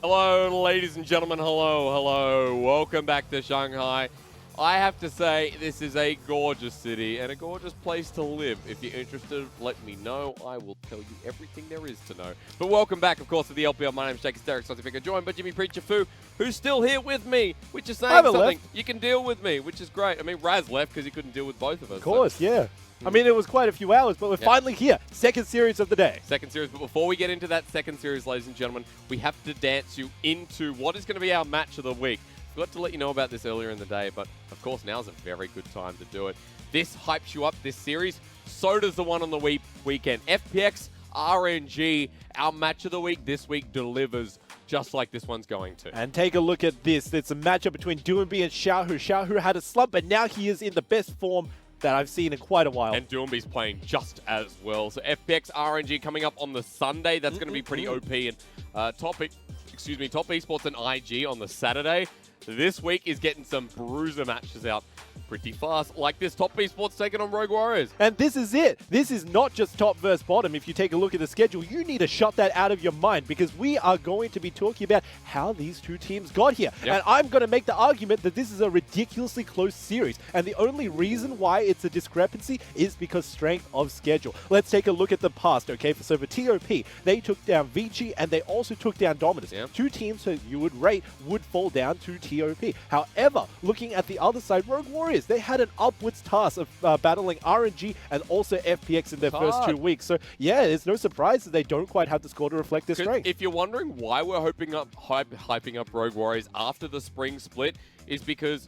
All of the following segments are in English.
Hello, ladies and gentlemen. Hello. Welcome back to Shanghai. I have to say, this is a gorgeous city and a gorgeous place to live. If you're interested, let me know. I will tell you everything there is to know. But welcome back, of course, to the LPL. My name is Jake Derek, FLICKR, joined by Jimmy Preacher Fu, who's still here with me, which is saying something. Left. You can deal with me, which is great. I mean, Raz left because he couldn't deal with both of us. Of course, yeah. I mean, it was quite a few hours, but we're finally here. Second series of the day. Second series, but before we get into that second series, ladies and gentlemen, we have to dance you into what is going to be our match of the week. Forgot to let you know about this earlier in the day, but of course now's a very good time to do it. This hypes you up, this series. So does the one on the weekend. FPX, RNG, our match of the week this week delivers just like this one's going to. And take a look at this. It's a matchup between Yuumi and Xiaohu. Xiaohu had a slump, but now he is in the best form that I've seen in quite a while. And Yuumi's playing just as well. So FPX RNG coming up on the Sunday. That's going to be pretty OP. And Top Esports and IG on the Saturday. This week is getting some bruiser matches out pretty fast, like this Top Esports taking on Rogue Warriors. And this is it. This is not just top versus bottom. If you take a look at the schedule, you need to shut that out of your mind because we are going to be talking about how these two teams got here. Yep. And I'm going to make the argument that this is a ridiculously close series. And the only reason why it's a discrepancy is because strength of schedule. Let's take a look at the past, okay? So for TOP, they took down ZWuJi and they also took down Dominus. Yep. Two teams that you would rate would fall down to TOP. However, looking at the other side, Rogue Warriors, they had an upwards task of battling RNG and also FPX in their first 2 weeks. So, yeah, it's no surprise that they don't quite have the score to reflect their strength. If you're wondering why we're hyping up Rogue Warriors after the spring split, is because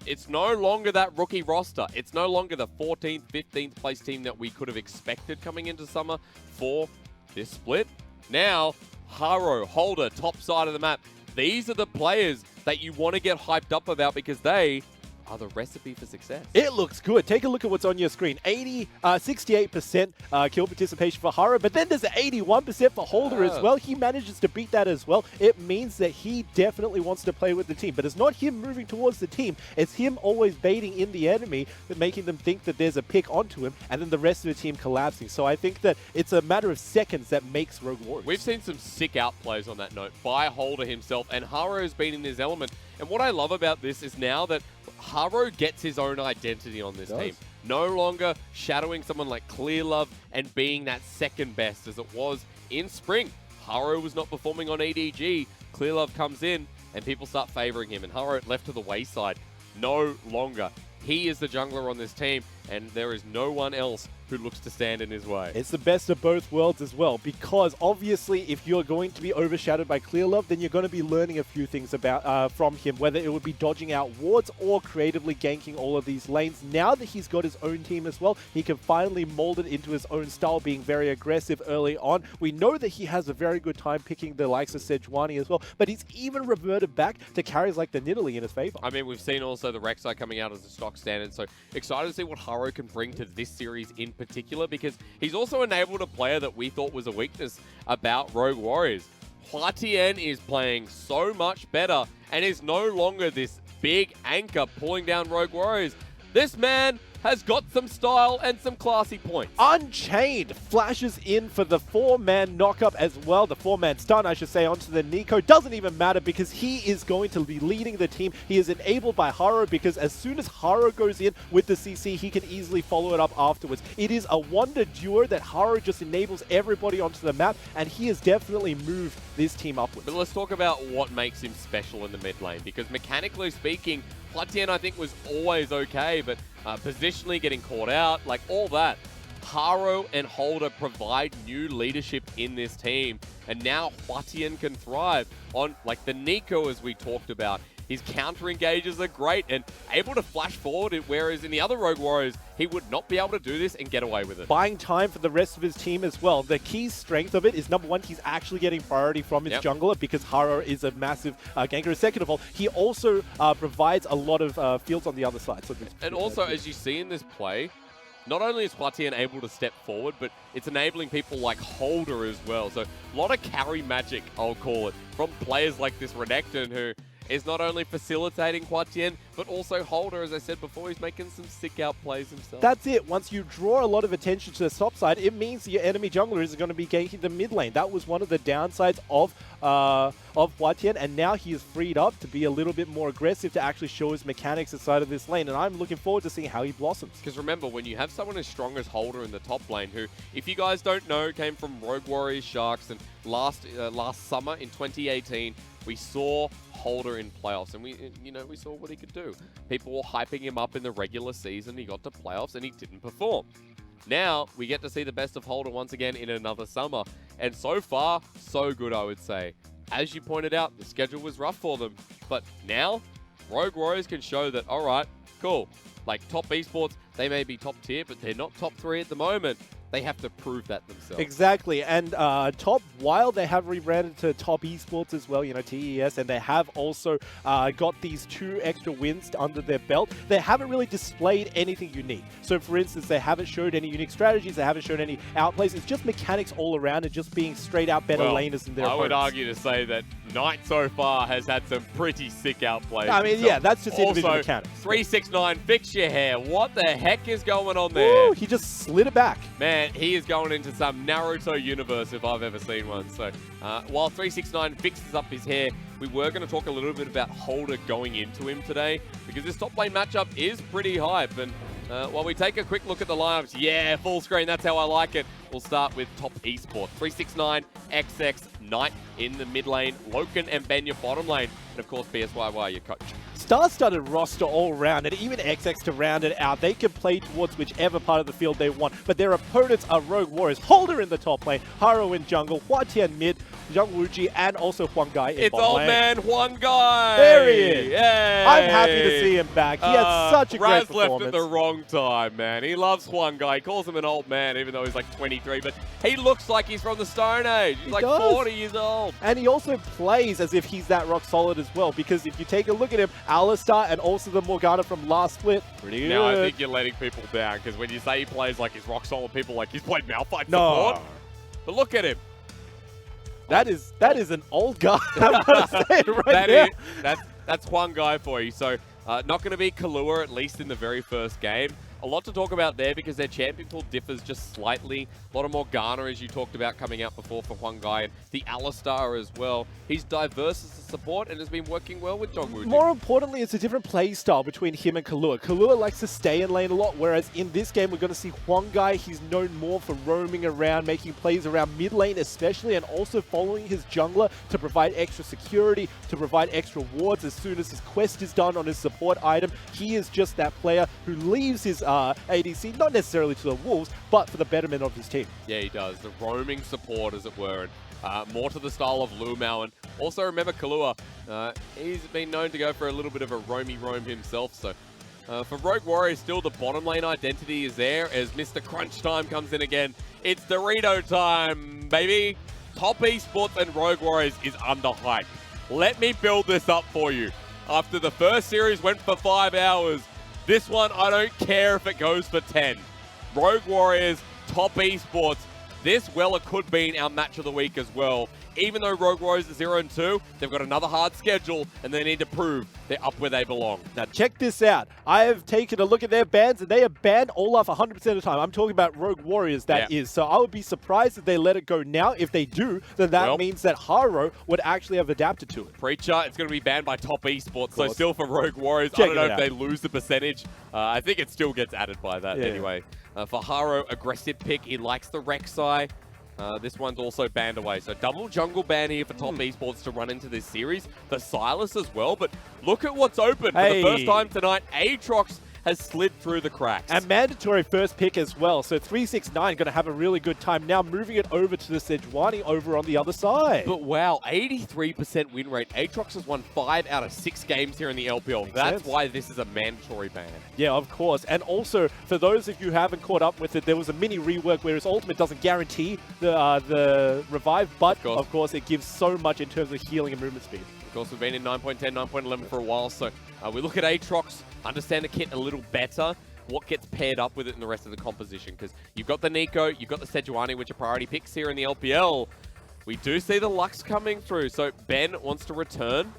it's no longer that rookie roster. It's no longer the 14th, 15th place team that we could have expected coming into summer for this split. Now, Haro, Holder, top side of the map. These are the players that you want to get hyped up about because they are the recipe for success. It looks good. Take a look at what's on your screen. 68% kill participation for Haro, but then there's an 81% for Holder as well. He manages to beat that as well. It means that he definitely wants to play with the team, but it's not him moving towards the team. It's him always baiting in the enemy, making them think that there's a pick onto him, and then the rest of the team collapsing. So I think that it's a matter of seconds that makes Rogue Warriors. We've seen some sick outplays on that note by Holder himself, and Haro has been in his element. And what I love about this is now that Haro gets his own identity on this team. No longer shadowing someone like Clearlove and being that second best as it was in spring. Haro was not performing on EDG. Clearlove comes in and people start favoring him. And Haro left to the wayside. No longer. He is the jungler on this team, and there is no one else who looks to stand in his way. It's the best of both worlds as well, because obviously if you're going to be overshadowed by Clearlove, then you're going to be learning a few things about from him, whether it would be dodging out wards or creatively ganking all of these lanes. Now that he's got his own team as well, he can finally mold it into his own style, being very aggressive early on. We know that he has a very good time picking the likes of Sejuani as well, but he's even reverted back to carries like the Nidalee in his favor. I mean, we've seen also the Rek'Sai coming out as a stock standard, so excited to see what Haro can bring to this series in particular, because he's also enabled a player that we thought was a weakness about Rogue Warriors. HuaTian is playing so much better and is no longer this big anchor pulling down Rogue Warriors. This man has got some style and some classy points. Unchained flashes in for the 4-man knockup as well. The 4-man stun, I should say, onto the Nico. Doesn't even matter because he is going to be leading the team. He is enabled by Haro because as soon as Haro goes in with the CC, he can easily follow it up afterwards. It is a wonder duo that Haro just enables everybody onto the map, and he has definitely moved this team upwards. But let's talk about what makes him special in the mid lane, because mechanically speaking, HuaTian I think was always okay, but positionally getting caught out, like all that. Haro and Holder provide new leadership in this team, and now HuaTian can thrive on like the Nico as we talked about. His counter engages are great and able to flash forward, whereas in the other Rogue Warriors, he would not be able to do this and get away with it. Buying time for the rest of his team as well. The key strength of it is, number one, he's actually getting priority from his jungler because Haro is a massive ganker. Second of all, he also provides a lot of fields on the other side. So and also, as you see in this play, not only is HuaTian able to step forward, but it's enabling people like Holder as well. So a lot of carry magic, I'll call it, from players like this Renekton who is not only facilitating HuaTian, but also Holder, as I said before, he's making some sick out plays himself. That's it. Once you draw a lot of attention to the top side, it means your enemy jungler is going to be ganking the mid lane. That was one of the downsides of HuaTian, and now he is freed up to be a little bit more aggressive to actually show his mechanics inside of this lane, and I'm looking forward to seeing how he blossoms. Because remember, when you have someone as strong as Holder in the top lane, who, if you guys don't know, came from Rogue Warriors Sharks, and last summer in 2018, we saw Holder in playoffs, and we saw what he could do. People were hyping him up in the regular season. He got to playoffs, and he didn't perform. Now, we get to see the best of Holder once again in another summer. And so far, so good, I would say. As you pointed out, the schedule was rough for them. But now, Rogue Warriors can show that, all right, cool. Like, top esports, they may be top tier, but they're not top 3 at the moment. They have to prove that themselves. Exactly. And top, while they have rebranded to Top Esports as well, TES, and they have also got these 2 extra wins under their belt, they haven't really displayed anything unique. So, for instance, they haven't showed any unique strategies, they haven't shown any outplays. It's just mechanics all around and just being straight out better laners than their opponents. I would argue to say that Knight so far has had some pretty sick outplays. I mean, yeah, that's just individual also, mechanics. 369, fix your hair. What the heck is going on there? Ooh, he just slid it back. Man, he is going into some Naruto universe if I've ever seen one. So, while 369 fixes up his hair, we were going to talk a little bit about Holder going into him today, because this top lane matchup is pretty hype. And while we take a quick look at the lineups, yeah, full screen, that's how I like it. We'll start with top esports. 369, XX, Knight in the mid lane, LokeN and Ben your bottom lane, and of course ZWuJi your coach. Star-studded roster all around, and even XX to round it out. They can play towards whichever part of the field they want, but their opponents are Rogue Warriors. Holder in the top lane, Haro in jungle, HuaTian mid, ZWuJi, and also Huanggai in bottom lane. It's old man Huanggai! There he is! Yay. I'm happy to see him back. He had such a great performance. left at the wrong time, man. He loves Huanggai. He calls him an old man, even though he's like 23, but he looks like he's from the Stone Age. He's like 40 years old. And he also plays as if he's that rock solid as well, because if you take a look at him, Alistar and also the Morgana from last split, pretty good. Now, I think you're letting people down, because when you say he plays like he's rock solid, people like he's played Malphite support. But look at him. That is an old guy. I'm going to say it right now. That's Huanggai for you. So, not going to be Kahlua, at least in the very first game. A lot to talk about there because their champion pool differs just slightly. A lot of Morgana, as you talked about, coming out before for Huanggai, and the Alistar as well. He's diverse as a support and has been working well with ZWuJi. More importantly, it's a different play style between him and Kahlua. Kahlua likes to stay in lane a lot, whereas in this game, we're going to see Huanggai. He's known more for roaming around, making plays around mid lane especially, and also following his jungler to provide extra security, to provide extra wards as soon as his quest is done on his support item. He is just that player who leaves his ADC, not necessarily to the wolves, but for the betterment of his team. Yeah, he does. The roaming support, as it were, and more to the style of Lumao. And also remember Kahlua, he's been known to go for a little bit of a roam himself. So for Rogue Warriors, still the bottom lane identity is there as Mr. Crunch Time comes in again. It's Dorito time, baby. Top Esports and Rogue Warriors is underhyped. Let me build this up for you. After the first series went for 5 hours, this one, I don't care if it goes for 10. Rogue Warriors, Top Esports. This, it could be our match of the week as well. Even though Rogue Warriors are 0-2, they've got another hard schedule, and they need to prove they're up where they belong. Now, check this out. I have taken a look at their bans, and they are banned Olaf 100% of the time. I'm talking about Rogue Warriors, that is. So I would be surprised if they let it go now. If they do, then that means that Haro would actually have adapted to it. Preacher, it's going to be banned by Top Esports, so still for Rogue Warriors. I don't know if they lose the percentage. I think it still gets added by that anyway. For Haro, aggressive pick. He likes the Rek'Sai. This one's also banned away. So double jungle ban here for Top Esports to run into this series. The Sylas as well, but look at what's open. For the first time tonight, Aatrox has slid through the cracks. And mandatory first pick as well. So 369 going to have a really good time now, moving it over to the Sejuani over on the other side. But wow, 83% win rate. Aatrox has won 5 out of 6 games here in the LPL. That's why this is a mandatory ban. Yeah, of course. And also, for those of you who haven't caught up with it, there was a mini rework where his ultimate doesn't guarantee the revive, but of course it gives so much in terms of healing and movement speed. Of course, we've been in 9.10, 9.11 for a while, so we look at Aatrox, understand the kit a little better, what gets paired up with it in the rest of the composition, because you've got the Nico, you've got the Sejuani, which are priority picks here in the LPL. We do see the Lux coming through, so Ben wants to return.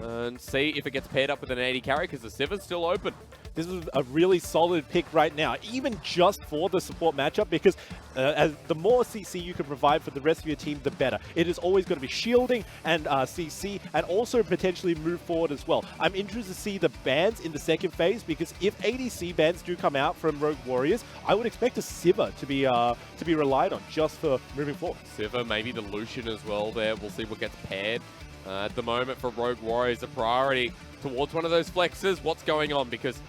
and see if it gets paired up with an AD carry, because the Siv's still open. This is a really solid pick right now, even just for the support matchup, because as the more CC you can provide for the rest of your team, the better. It is always going to be shielding and CC, and also potentially move forward as well. I'm interested to see the bans in the second phase, because if ADC bans do come out from Rogue Warriors, I would expect a Sivir to be relied on just for moving forward. Sivir, maybe the Lucian as well there. We'll see what gets paired. At the moment for Rogue Warriors, a priority towards one of those flexes. What's going on? Because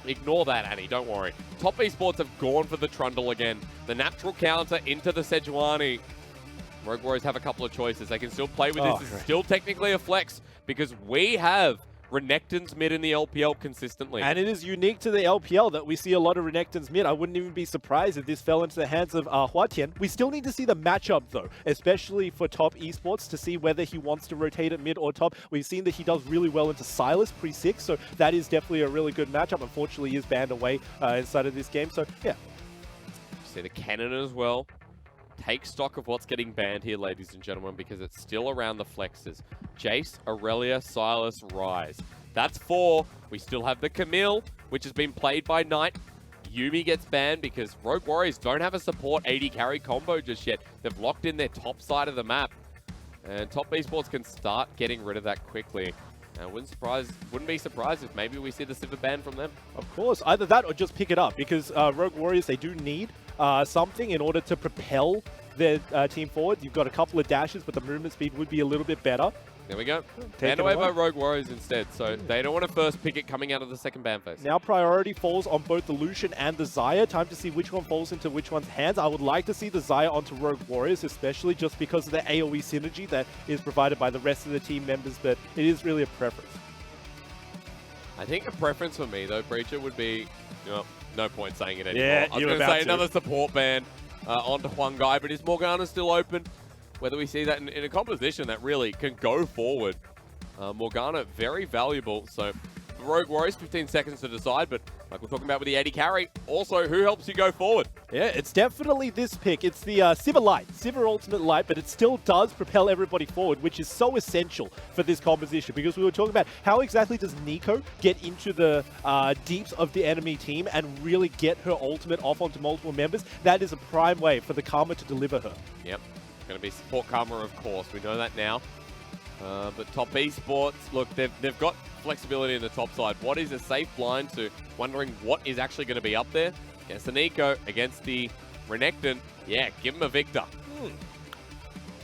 ignore that, Annie, don't worry. Top Esports have gone for the Trundle again. The natural counter into the Sejuani. Rogue Warriors have a couple of choices. They can still play with this. It's still technically a flex, because we have Renekton's mid in the LPL consistently. And it is unique to the LPL that we see a lot of Renekton's mid. I wouldn't even be surprised if this fell into the hands of HuaTian. We still need to see the matchup though, especially for Top Esports, to see whether he wants to rotate at mid or top. We've seen that he does really well into Sylas pre-6, so that is definitely a really good matchup. Unfortunately, he is banned away inside of this game, so yeah. See the cannon as well. Take stock of what's getting banned here, ladies and gentlemen, because it's still around the flexes. Jace, Aurelia, Sylas, Rise. That's 4. We still have the Camille, which has been played by Knight. Yuumi gets banned because Rogue Warriors don't have a support AD carry combo just yet. They've locked in their top side of the map. And Top Esports can start getting rid of that quickly. Wouldn't be surprised if maybe we see the Sivir ban from them. Of course, either that or just pick it up, because Rogue Warriors, they do need something in order to propel their team forward. You've got a couple of dashes, but the movement speed would be a little bit better. There we go. Banned away by Rogue Warriors instead, so they don't want to first pick it coming out of the second ban phase. Now priority falls on both the Lucian and the Xayah. Time to see which one falls into which one's hands. I would like to see the Xayah onto Rogue Warriors, especially just because of the AoE synergy that is provided by the rest of the team members, but it is really a preference. I think a preference for me, though, Preacher, would be... no point saying it anymore. Yeah, I was going to say another support ban onto Huanggai, but is Morgana still open? Whether we see that in a composition that really can go forward. Morgana, very valuable. So, Rogue Warriors, 15 seconds to decide, but like we're talking about with the AD carry, also, who helps you go forward? Yeah, it's definitely this pick. It's the Sivir Light, Sivir Ultimate Light, but it still does propel everybody forward, which is so essential for this composition, because we were talking about how exactly does Neeko get into the deeps of the enemy team and really get her ultimate off onto multiple members. That is a prime way for the Karma to deliver her. Yep. Going to be support Karma, of course. We know that now. But Top Esports, look, they've got flexibility in the top side. What is a safe blind to wondering what is actually going to be up there? Against the Neeko, against the Renekton. Yeah, give him a Victor.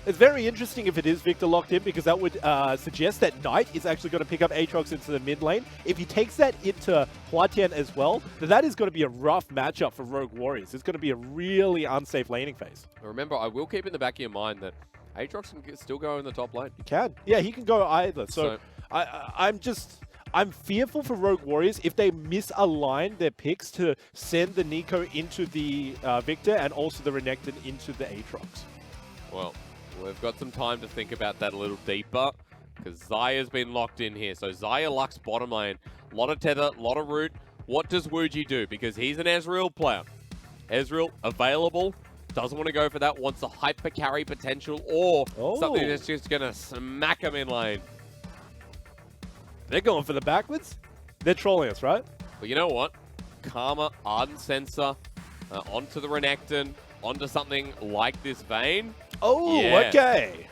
It's very interesting if it is Victor locked in, because that would suggest that Knight is actually going to pick up Aatrox into the mid lane. If he takes that into HuaTian as well, then that is going to be a rough matchup for Rogue Warriors. It's going to be a really unsafe laning phase. Remember, I will keep in the back of your mind that Aatrox can still go in the top lane. He can. Yeah, he can go either. So I'm fearful for Rogue Warriors if they misalign their picks to send the Neeko into the Victor and also the Renekton into the Aatrox. Well, we've got some time to think about that a little deeper, because Xayah's been locked in here. So Xayah Lux bottom lane. A lot of tether, a lot of root. What does ZWuJi do? Because he's an Ezreal player. Ezreal available. Doesn't want to go for that. Wants a hyper carry potential or something that's just going to smack him in lane. They're going for the backwards. They're trolling us, right? But you know what? Karma, Ardent Sensor, onto the Renekton, onto something like this Vayne. Oh, yeah. Okay.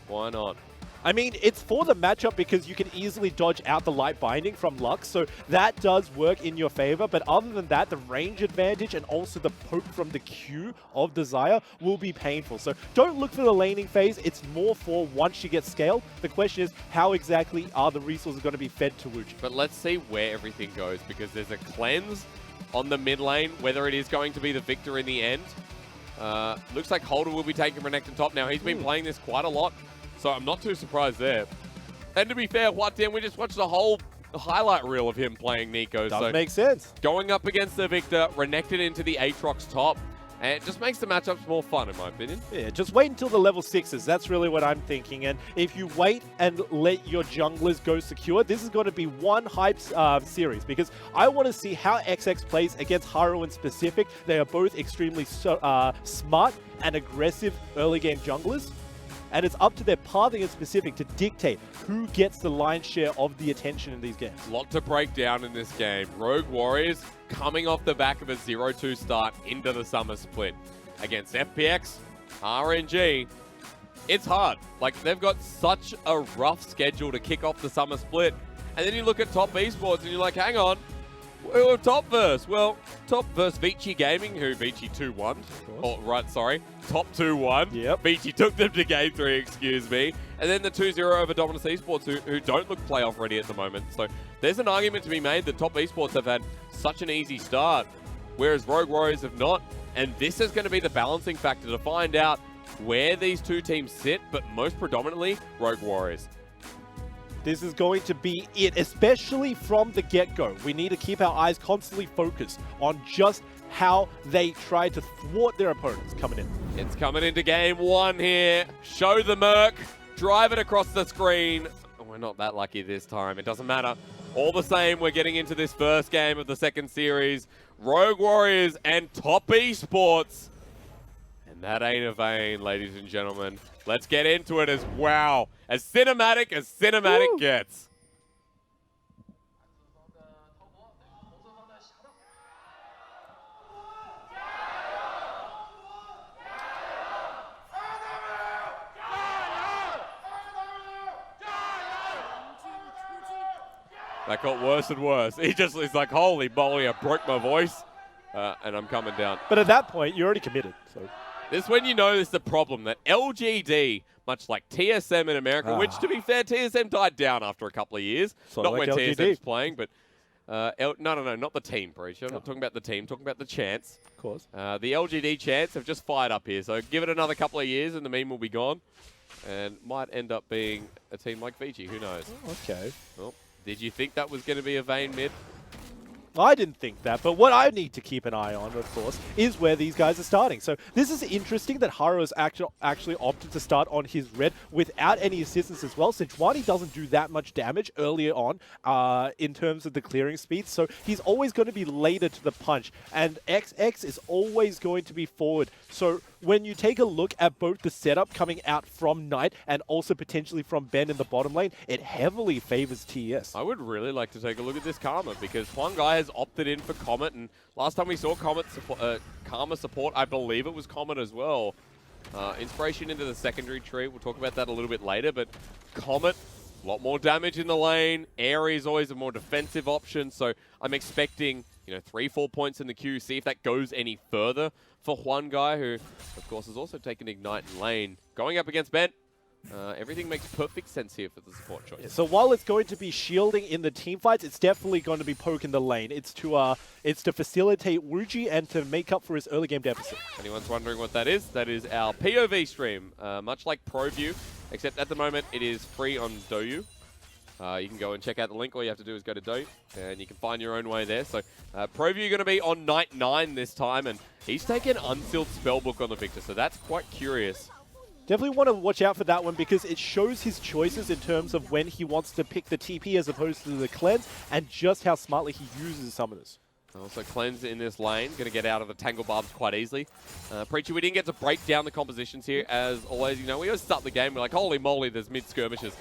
Why not? I mean, it's for the matchup because you can easily dodge out the light binding from Lux, so that does work in your favor. But other than that, the range advantage and also the poke from the Q of the Xayah will be painful. So don't look for the laning phase. It's more for once you get scaled. The question is, how exactly are the resources going to be fed to ZWuJi? But let's see where everything goes, because there's a cleanse on the mid lane, whether it is going to be the Victor in the end. Looks like Holder will be taking Renekton top now. He's been playing this quite a lot, so I'm not too surprised there. And to be fair, HuaTian, we just watched the whole highlight reel of him playing Neeko. Does make sense. Going up against the Victor, Renekton into the Aatrox top, and it just makes the matchups more fun, in my opinion. Yeah, just wait until the level 6s. That's really what I'm thinking. And if you wait and let your junglers go secure, this is going to be one hype series, because I want to see how XX plays against Haro in specific. They are both extremely smart and aggressive early game junglers. and it's up to their pathing in specific to dictate who gets the lion's share of the attention in these games. A lot to break down in this game. Rogue Warriors coming off the back of a 0-2 start into the summer split against FPX, RNG. It's hard. Like, they've got such a rough schedule to kick off the summer split. And then you look at top esports and you're like, hang on, we're top verse. Well, top verse ZWuJi Gaming, who ZWuJi 2-1. Oh, right, sorry. Top 2-1. Yep. ZWuJi took them to game 3, excuse me. And then the 2-0 over Dominus Esports, who don't look playoff ready at the moment. So there's an argument to be made that top esports have had such an easy start, whereas Rogue Warriors have not. And this is going to be the balancing factor to find out where these two teams sit, but most predominantly, Rogue Warriors. This is going to be it, especially from the get-go. We need to keep our eyes constantly focused on just how they try to thwart their opponents coming in. It's coming into game 1 here. Show the Merc. Drive it across the screen. We're not that lucky this time. It doesn't matter. All the same, we're getting into this first game of the second series. Rogue Warriors and top esports. And that ain't a vein, ladies and gentlemen. Let's get into it as cinematic as cinematic Woo. gets. That got worse and worse. He's like, holy moly, I broke my voice, and I'm coming down. But at that point, you're already committed. So this is when you know there's the problem that LGD, much like TSM in America, which to be fair, TSM died down after a couple of years. So not like when LGD. TSM's playing, but no, not the team, Breach. I'm not talking about the team, I'm talking about the chance. of course. The LGD chance have just fired up here, so give it another couple of years and the meme will be gone. And might end up being a team like ZWuJi, who knows? Oh, okay. Well, did you think that was going to be a Vayne mid? I didn't think that, but what I need to keep an eye on, of course, is where these guys are starting. So this is interesting that Haro has actually opted to start on his red without any assistance as well. Sejuani doesn't do that much damage earlier on in terms of the clearing speed, so he's always going to be later to the punch, and XX is always going to be forward. So when you take a look at both the setup coming out from Knight and also potentially from Ben in the bottom lane, it heavily favors TES. I would really like to take a look at this Karma because Huanggai has opted in for Comet, and last time we saw Karma support, I believe it was Comet as well. Inspiration into the secondary tree, we'll talk about that a little bit later, but Comet, a lot more damage in the lane. Airy is always a more defensive option, so I'm expecting 3-4 points in the queue, see if that goes any further for Huanggai, who, of course, has also taken Ignite in lane. Going up against Ben, everything makes perfect sense here for the support choice. Yeah, so while it's going to be shielding in the team fights, it's definitely going to be poking the lane. It's to facilitate ZWuJi and to make up for his early game deficit. If anyone's wondering what that is our POV stream, much like ProView, except at the moment it is free on Douyu. You can go and check out the link. All you have to do is go to Douyu, and you can find your own way there. So ProView going to be on night 9 this time, and he's taken Unsealed Spellbook on the Victor, so that's quite curious. Definitely want to watch out for that one because it shows his choices in terms of when he wants to pick the TP as opposed to the cleanse, and just how smartly he uses summoners. Also cleanse in this lane, going to get out of the Tangle Barbs quite easily. Preacher, we didn't get to break down the compositions here. As always, we always start the game, we're like, holy moly, there's mid-skirmishes.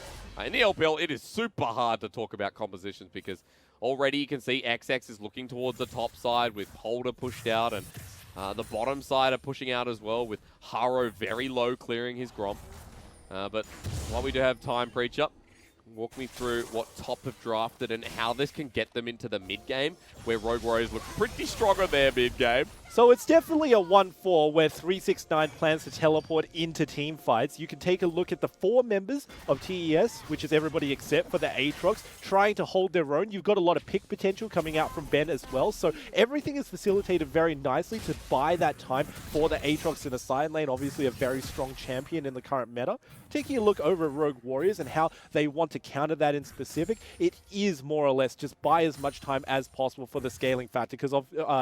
In the LPL, it is super hard to talk about compositions because already you can see XX is looking towards the top side with Holder pushed out, and the bottom side are pushing out as well with Haro very low clearing his Grom. But while we do have time, Preacher, walk me through what top have drafted and how this can get them into the mid-game, where Rogue Warriors look pretty strong on their mid-game. So it's definitely a 1-4 where 369 plans to teleport into team fights. You can take a look at the 4 members of TES, which is everybody except for the Aatrox, trying to hold their own. You've got a lot of pick potential coming out from Ben as well. So everything is facilitated very nicely to buy that time for the Aatrox in the side lane. Obviously a very strong champion in the current meta. Taking a look over at Rogue Warriors and how they want to counter that in specific, it is more or less just buy as much time as possible for the scaling factor, because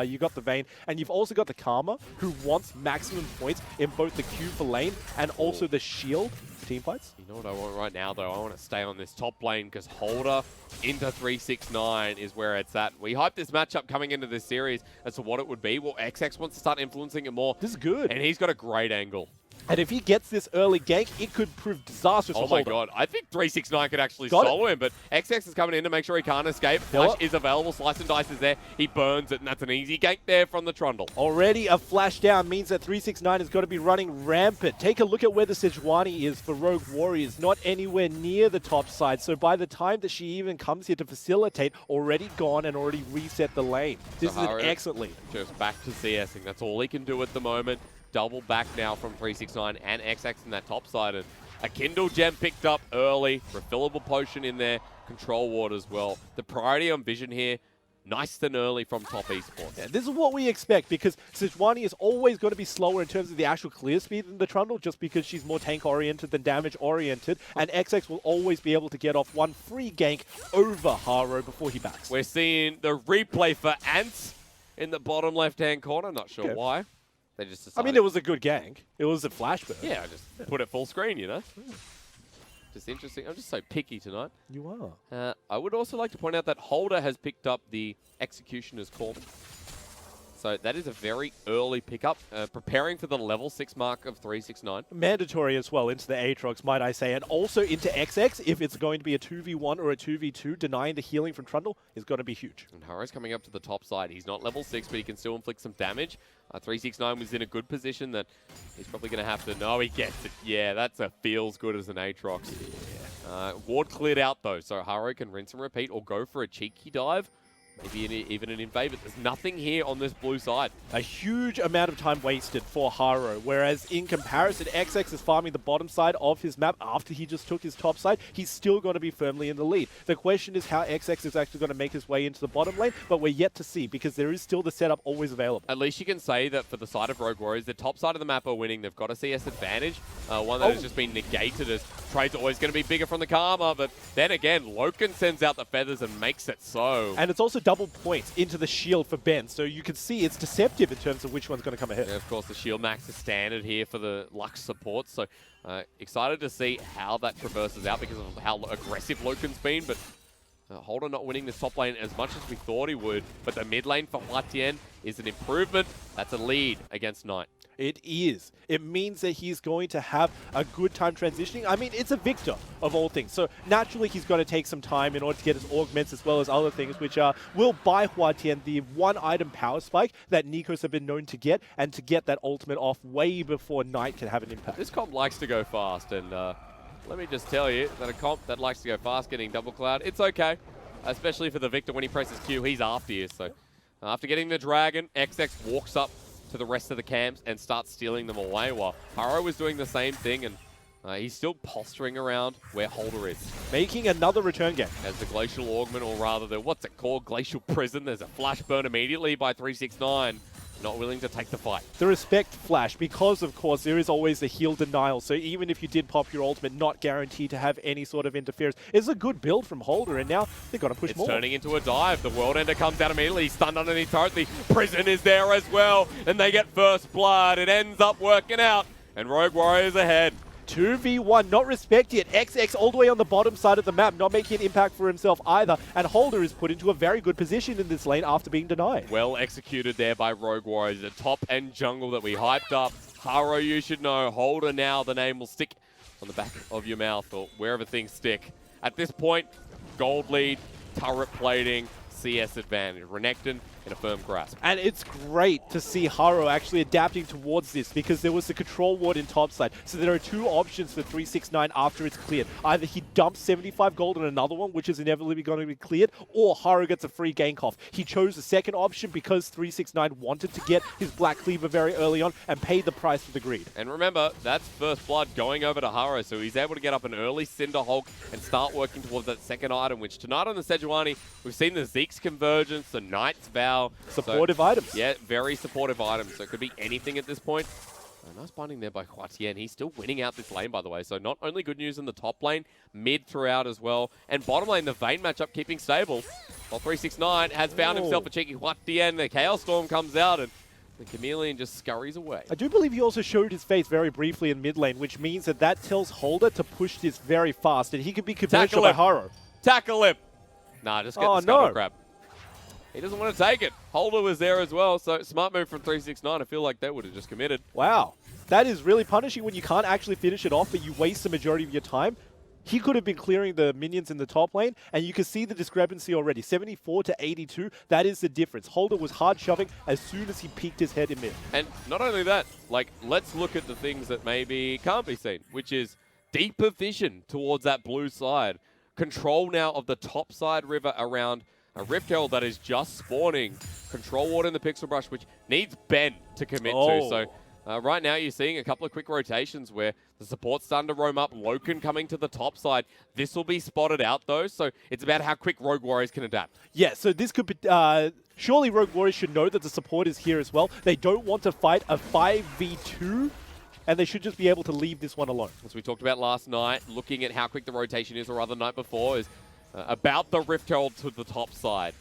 you got the Vayne and you've also got the Karma, who wants maximum points in both the Q for lane and also the shield for team fights. You know what I want right now, though? I want to stay on this top lane because Holder into 369 is where it's at. We hyped this matchup coming into this series as to what it would be. Well, XX wants to start influencing it more. This is good. And he's got a great angle. And if he gets this early gank, it could prove disastrous for Oh my Holder. god, I think 369 could actually solo him, but XX is coming in to make sure he can't escape. Flash is available, Slice and Dice is there, he burns it, and that's an easy gank there from the Trundle. Already a flash down means that 369 is going to be running rampant. Take a look at where the Sejuani is for Rogue Warriors, not anywhere near the top side, so by the time that she even comes here to facilitate, already gone and already reset the lane. This is an excellent lead. Just back to CSing, that's all he can do at the moment. Double back now from 369 and XX in that top side. And a Kindle gem picked up early, refillable potion in there, control ward as well. The priority on vision here, nice and early from top esports. Yeah, this is what we expect because Sejuani is always going to be slower in terms of the actual clear speed than the Trundle just because she's more tank oriented than damage oriented, and XX will always be able to get off one free gank over Haro before he backs. We're seeing the replay for Ants in the bottom left hand corner, not sure why. They just decided. I mean, it was a good gank. It was a flash burn. Yeah, I just put it full screen, you know? Just interesting. I'm just so picky tonight. You are. I would also like to point out that Holder has picked up the Executioner's Call. So that is a very early pickup, preparing for the level 6 mark of 369. Mandatory as well into the Aatrox, might I say, and also into XX if it's going to be a 2v1 or a 2v2, denying the healing from Trundle is going to be huge. And Haro's coming up to the top side. He's not level 6, but he can still inflict some damage. 369 was in a good position that he's probably going to have to... No, he gets it. Yeah, that's a feels good as an Aatrox. Yeah. Ward cleared out, though, so Haro can rinse and repeat or go for a cheeky dive. Maybe even an invade, but there's nothing here on this blue side. A huge amount of time wasted for Haro, whereas in comparison, XX is farming the bottom side of his map after he just took his top side. He's still going to be firmly in the lead. The question is how XX is actually going to make his way into the bottom lane, but we're yet to see because there is still the setup always available. At least you can say that for the side of Rogue Warriors, the top side of the map are winning. They've got a CS advantage, one that has just been negated as trade's always going to be bigger from the Karma, but then again, LokeN sends out the feathers and makes it so. And it's also double points into the shield for Ben, so you can see it's deceptive in terms of which one's going to come ahead. Yeah, of course, the shield max is standard here for the Lux support, so excited to see how that traverses out because of how aggressive LokeN's been, but Holder not winning this top lane as much as we thought he would, but the mid lane for HuaTian is an improvement. That's a lead against Knight. It is. It means that he's going to have a good time transitioning. I mean, it's a Victor of all things. So naturally, he's going to take some time in order to get his augments as well as other things, which will buy HuaTian the one-item power spike that Nikos have been known to get, and to get that ultimate off way before Knight can have an impact. This comp likes to go fast, and let me just tell you that a comp that likes to go fast getting double cloud, it's okay. Especially for the Victor, when he presses Q, he's after you. So after getting the Dragon, XX walks up to the rest of the camps and starts stealing them away, while Haro was doing the same thing, and he's still posturing around where Holder is. Making another return game. As the Glacial Augment, or rather the, what's it called, Glacial Prison, there's a flash burn immediately by 369. Not willing to take the fight. The respect flash, because of course there is always the heal denial, so even if you did pop your ultimate, not guaranteed to have any sort of interference. It's a good build from Holder, and now they've got to push more. It's turning into a dive. The World Ender comes out immediately. He's stunned underneath turret. The Prison is there as well, and they get first blood. It ends up working out, and Rogue Warriors ahead. 2v1, not respecting it. XX all the way on the bottom side of the map, not making an impact for himself either. And Holder is put into a very good position in this lane after being denied. Well executed there by Rogue Warriors. The top end jungle that we hyped up. Haro, you should know. Holder now, the name will stick on the back of your mouth or wherever things stick. At this point, gold lead, turret plating, CS advantage. Renekton in a firm grasp. And it's great to see Haro actually adapting towards this, because there was the control ward in topside. So there are two options for 369 after it's cleared. Either he dumps 75 gold on another one, which is inevitably going to be cleared, or Haro gets a free gank off. He chose the second option because 369 wanted to get his Black Cleaver very early on and paid the price for the greed. And remember, that's first blood going over to Haro, so he's able to get up an early Cinder Hulk and start working towards that second item, which tonight on the Sejuani, we've seen the Zeke's Convergence, the Knight's Vow. Supportive items. Yeah, very supportive items. So it could be anything at this point. Nice binding there by HuaTian. He's still winning out this lane, by the way. So not only good news in the top lane, mid throughout as well. And bottom lane, the Vayne matchup keeping stable. While 369 has found himself a cheeky HuaTian. The Chaos Storm comes out and the Chameleon just scurries away. I do believe he also showed his face very briefly in mid lane, which means that that tells Holder to push this very fast. And he could be converged by Haro. Tackle him! Nah, just get the scuttle crab. He doesn't want to take it. Holder was there as well, so smart move from 369. I feel like they would have just committed. Wow. That is really punishing when you can't actually finish it off, but you waste the majority of your time. He could have been clearing the minions in the top lane, and you can see the discrepancy already. 74 to 82, that is the difference. Holder was hard shoving as soon as he peeked his head in mid. And not only that, like, let's look at the things that maybe can't be seen, which is deeper vision towards that blue side. Control now of the top side river around a Rift Herald that is just spawning. Control ward in the Pixel Brush, which needs Ben to commit to. So right now you're seeing a couple of quick rotations where the support's starting to roam up. LokeN coming to the top side. This will be spotted out though, so it's about how quick Rogue Warriors can adapt. Yeah, so this could be... surely Rogue Warriors should know that the support is here as well. They don't want to fight a 5v2, and they should just be able to leave this one alone. As we talked about last night, looking at how quick the rotation is, or rather night before, is about the Rift Herald to the top side.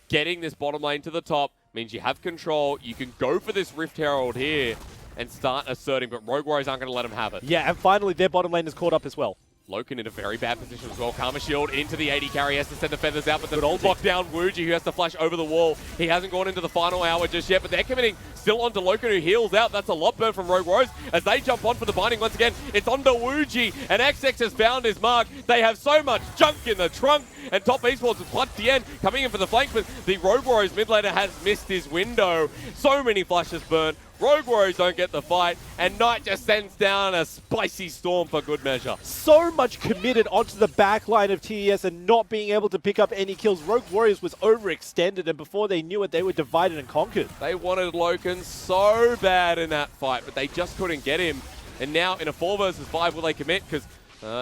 Getting this bottom lane to the top means you have control. You can go for this Rift Herald here and start asserting, but Rogue Warriors aren't going to let them have it. Yeah, and finally their bottom lane is caught up as well. LokeN in a very bad position as well. Karma Shield into the AD carry, has to send the feathers out, but the lock down ZWuJi, who has to flash over the wall. He hasn't gone into the final hour just yet, but they're committing still onto LokeN, who heals out. That's a lot burn from Rogue Warriors as they jump on for the binding once again. It's onto ZWuJi, and XX has found his mark. They have so much junk in the trunk, and top Esports with HuaTian coming in for the flank, but the Rogue Warriors mid laner has missed his window. So many flashes burnt. Rogue Warriors don't get the fight, and Knight just sends down a spicy storm for good measure. So much committed onto the back line of TES and not being able to pick up any kills. Rogue Warriors was overextended, and before they knew it, they were divided and conquered. They wanted LokeN so bad in that fight, but they just couldn't get him. And now in a 4 versus 5, will they commit? Because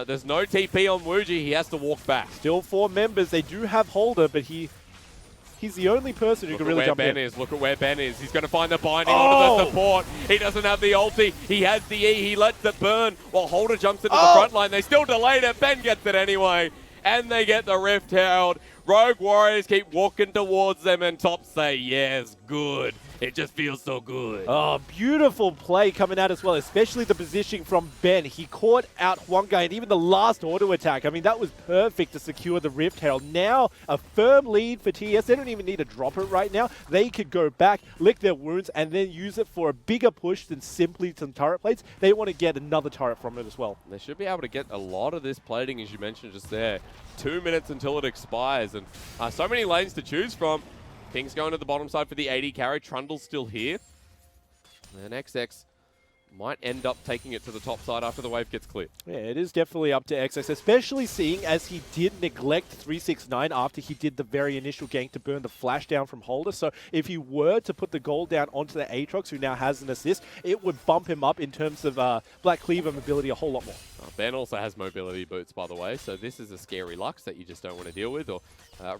there's no TP on ZWuJi. He has to walk back. Still 4 members. They do have Holder, but he's the only person who can really jump in. Look at where Ben is. He's going to find the binding onto the support. He doesn't have the ulti. He has the E. He lets it burn while Holder jumps into the front line. They still delayed it. Ben gets it anyway. And they get the Rift Herald. Rogue Warriors keep walking towards them, and top say, yes, good. It just feels so good. Oh, beautiful play coming out as well, especially the positioning from Ben. He caught out Huanggai, and even the last auto attack. I mean, that was perfect to secure the Rift Herald. Now, a firm lead for TES. They don't even need to drop it right now. They could go back, lick their wounds, and then use it for a bigger push than simply some turret plates. They want to get another turret from it as well. They should be able to get a lot of this plating, as you mentioned just there. 2 minutes until it expires, and so many lanes to choose from. King's going to the bottom side for the AD carry. Trundle's still here. And XX might end up taking it to the top side after the wave gets cleared. Yeah, it is definitely up to XX, especially seeing as he did neglect 369 after he did the very initial gank to burn the flash down from Holder. So if he were to put the gold down onto the Aatrox, who now has an assist, it would bump him up in terms of Black Cleaver mobility a whole lot more. Ben also has mobility boots, by the way, so this is a scary Lux that you just don't want to deal with, or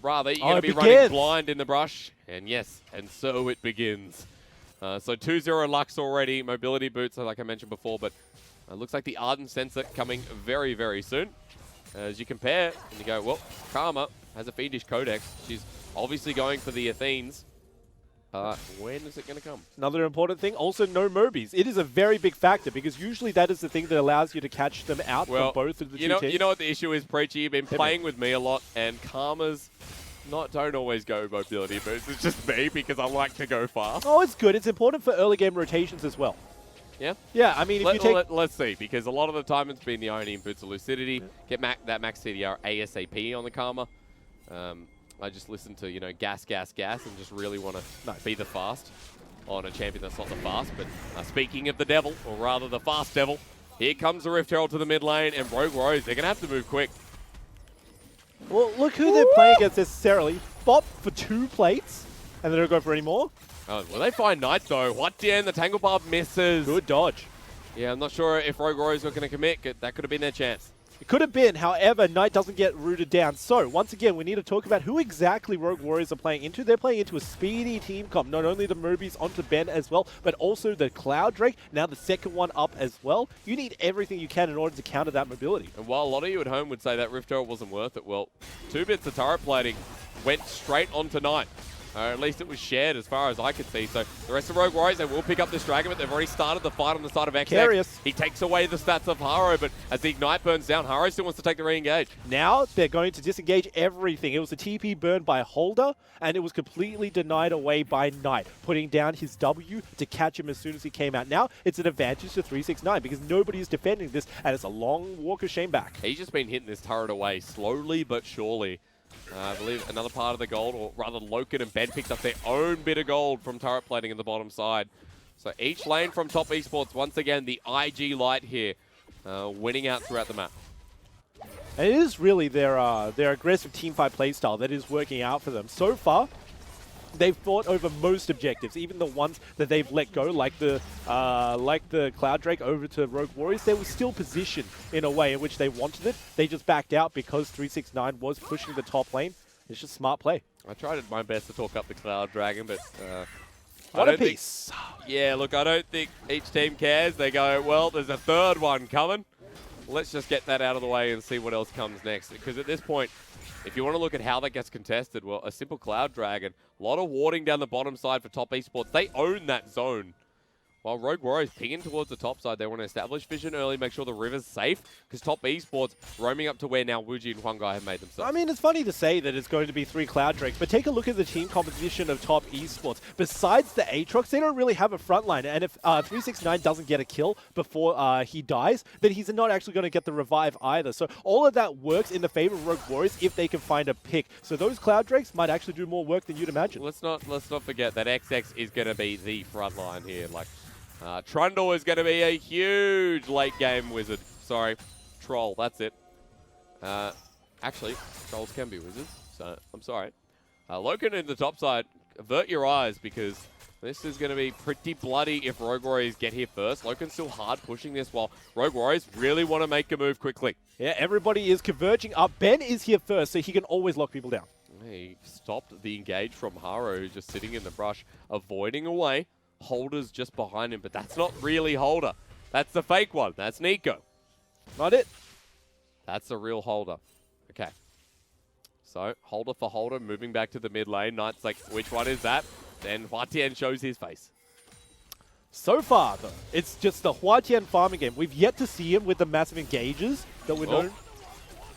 rather, you're going to be running blind in the brush, and yes, and so it begins. So 2-0 Lux already, mobility boots, like I mentioned before, but looks like the Ardent Sensor coming very, very soon. As you compare, and you go, well, Karma has a Fiendish Codex. She's obviously going for the Athenes. When is it going to come? Another important thing, also no Mobies. It is a very big factor because usually that is the thing that allows you to catch them out from both of the two teams. You know what the issue is, Preachy? You've been playing with me a lot, and Karma's don't always go mobility boots. It's just me because I like to go fast. Oh, it's good. It's important for early game rotations as well. Yeah? Yeah, I mean, if you take... Let's see, because a lot of the time it's been the Ionian Boots of Lucidity. Get that max CDR ASAP on the Karma. I just listen to, gas, and just really want to be the fast on a champion that's not the fast. But speaking of the devil, or rather the fast devil, here comes the Rift Herald to the mid lane, and Rogue Warriors, they're going to have to move quick. Well, look who they're playing against necessarily. Bop for 2 plates, and they don't go for any more. Oh, well, they find Knight, though. HuaTian, the Tangle Barb misses. Good dodge. Yeah, I'm not sure if Rogue Warriors were going to commit. That could have been their chance. It could have been, however, Knight doesn't get rooted down. So, once again, we need to talk about who exactly Rogue Warriors are playing into. They're playing into a speedy team comp. Not only the Mobies onto Ben as well, but also the Cloud Drake, now the second one up as well. You need everything you can in order to counter that mobility. And while a lot of you at home would say that Rift Herald wasn't worth it, well, 2 bits of turret plating went straight onto Knight. Or at least it was shared as far as I could see. So the rest of Rogue Warriors, they will pick up this Dragon, but they've already started the fight on the side of XX. Curious. He takes away the stats of Haro, but as the Ignite burns down, Haro still wants to take the re-engage. Now they're going to disengage everything. It was a TP burned by Holder, and it was completely denied away by Knight, putting down his W to catch him as soon as he came out. Now it's an advantage to 369 because nobody is defending this, and it's a long walk of shame back. He's just been hitting this turret away slowly but surely. I believe another part of the gold, or rather LokeN and Ben picked up their own bit of gold from turret plating in the bottom side. So each lane from Top Esports, once again, the IG light here, winning out throughout the map. And it is really their aggressive teamfight playstyle that is working out for them. So far, they've fought over most objectives, even the ones that they've let go, like the Cloud Drake over to Rogue Warriors. They were still positioned in a way in which they wanted it. They just backed out because 369 was pushing the top lane. It's just smart play. I tried my best to talk up the Cloud Dragon, but what a piece. Yeah, look, I don't think each team cares. They go, well, there's a third one coming. Let's just get that out of the way and see what else comes next. Because at this point, if you want to look at how that gets contested, well, a simple Cloud Dragon, a lot of warding down the bottom side for Top Esports. They own that zone. While Rogue Warriors pinging towards the top side, they want to establish vision early, make sure the river's safe, because Top Esports roaming up to where now ZWuJi and Huanggai have made themselves. I mean, it's funny to say that it's going to be 3 Cloud Drakes, but take a look at the team composition of Top Esports. Besides the Aatrox, they don't really have a front line, and if 369 doesn't get a kill before he dies, then he's not actually going to get the revive either. So all of that works in the favor of Rogue Warriors if they can find a pick. So those Cloud Drakes might actually do more work than you'd imagine. Let's not forget that XX is going to be the front line here. Like, Trundle is going to be a huge late game wizard. Sorry, troll, that's it. Actually, trolls can be wizards, so I'm sorry. LokeN in the top side, avert your eyes because this is going to be pretty bloody if Rogue Warriors get here first. LokeN's still hard pushing this while Rogue Warriors really want to make a move quickly. Yeah, everybody is converging up. Ben is here first, so he can always lock people down. He stopped the engage from Haro, who's just sitting in the brush, avoiding away. Holder's just behind him, but that's not really Holder. That's the fake one. That's Nico. Not it. That's the real Holder. Okay. So, Holder for Holder, moving back to the mid lane. Knight's like, which one is that? Then HuaTian shows his face. So far, though, it's just the HuaTian farming game. We've yet to see him with the massive engages that we know.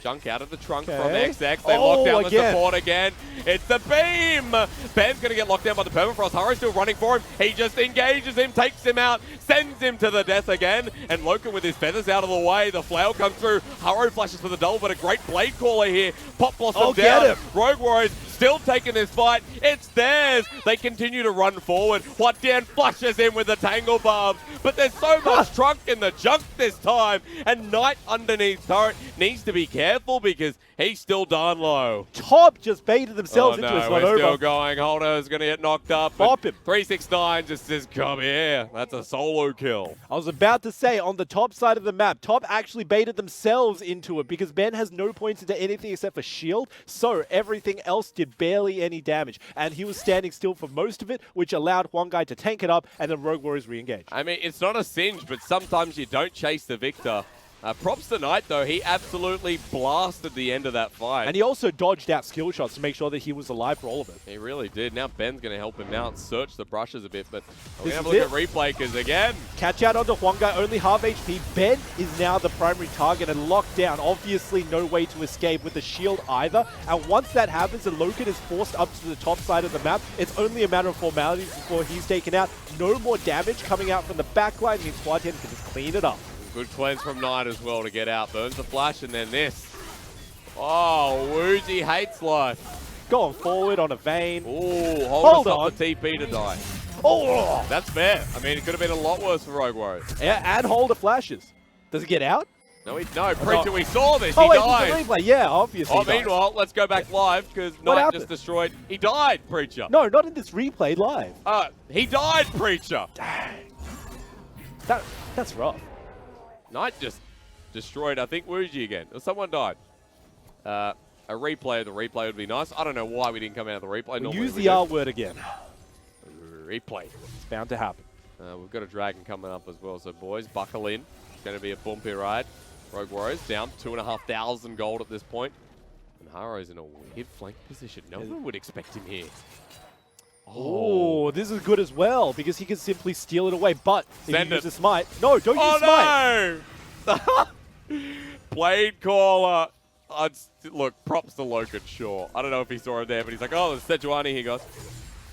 Junk out of the trunk from XX. They lock down the support again. It's the beam! Ben's going to get locked down by the Permafrost. Haro's still running for him. He just engages him, takes him out, sends him to the death again. And LokeN with his feathers out of the way. The flail comes through. Haro flashes for the double, but a great blade caller here. Pop Blossom down. Rogue Warriors still taking this fight. It's theirs. They continue to run forward. HuaTian flushes in with the Tangle Barbs. But there's so much trunk in the junk this time. And Knight underneath turret needs to be careful because he's still down low. Top just baited themselves into his we're still going. Holder's going to get knocked up. Bop him. 369 just says, come here. That's a solo kill. I was about to say, on the top side of the map, Top actually baited themselves into it because Ben has no points into anything except for shield. So everything else did barely any damage. And he was standing still for most of it, which allowed Huanggai to tank it up and then Rogue Warriors re-engage. I mean, it's not a singe, but sometimes you don't chase the victor. Props to Knight, though. He absolutely blasted the end of that fight. And he also dodged out skill shots to make sure that he was alive for all of it. He really did. Now Ben's going to help him out, search the brushes a bit, but we're going to have a look at replay because, again... Catch out onto Huanggai, only half HP. Ben is now the primary target and locked down. Obviously, no way to escape with the shield either. And once that happens and LokeN is forced up to the top side of the map, it's only a matter of formalities before he's taken out. No more damage coming out from the backline means HuaTian can just clean it up. Good cleanse from Knight as well to get out. Burns the flash and then this. Oh, ZWuJi hates life. Going forward on a Vayne. Oh, hold on. The TP to die. Oh! That's fair. I mean, it could have been a lot worse for Rogue Warriors. Yeah, and Holder flashes. Does it get out? No, Preacher, we saw this. Oh, he died. Replay. Yeah, obviously. Oh, meanwhile, let's go back live because Knight just destroyed. He died, Preacher. No, not in this replay live. He died, Preacher. Dang. That's rough. Knight just destroyed, I think, ZWuJi again. Or someone died. A replay of the replay would be nice. I don't know why we didn't come out of the replay. We'll use the R word again. Replay. It's bound to happen. We've got a Dragon coming up as well. So, boys, buckle in. It's going to be a bumpy ride. Rogue Warriors down 2,500 gold at this point. And Haro's in a weird flank position. No one would expect him here. Oh, this is good as well, because he can simply steal it away. But if Send you use it. a smite... No, don't use smite! No! Blade caller. Look, props to LokeN, sure. I don't know if he saw him there, but he's like, oh, there's Sejuani here, guys.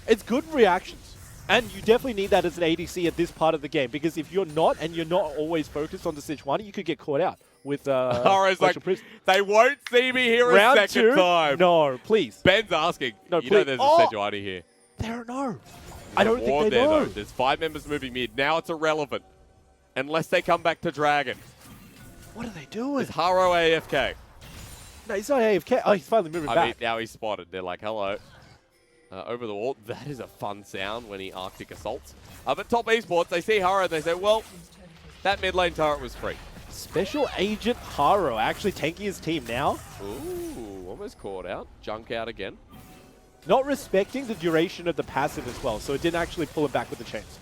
It's good reactions. And you definitely need that as an ADC at this part of the game, because if you're not, and you're not always focused on the Sejuani, you could get caught out with Haro's like, they won't see me here Round a second two? time. No, please. Ben's asking. No, you know please. there's Oh! a Sejuani here. They don't know. I don't think they there, know. though. There's 5 members moving mid. Now it's irrelevant. Unless they come back to Dragon. What are they doing? Is Haro AFK? No, he's not AFK. Oh, he's finally moving back. Now he's spotted. They're like, hello. Over the wall. That is a fun sound when he Arctic assaults. But top esports, they see Haro and they say, well, that mid lane turret was free. Special Agent Haro actually tanking his team now. Ooh, almost caught out. Junk out again. Not respecting the duration of the passive as well, so it didn't actually pull it back with the chains.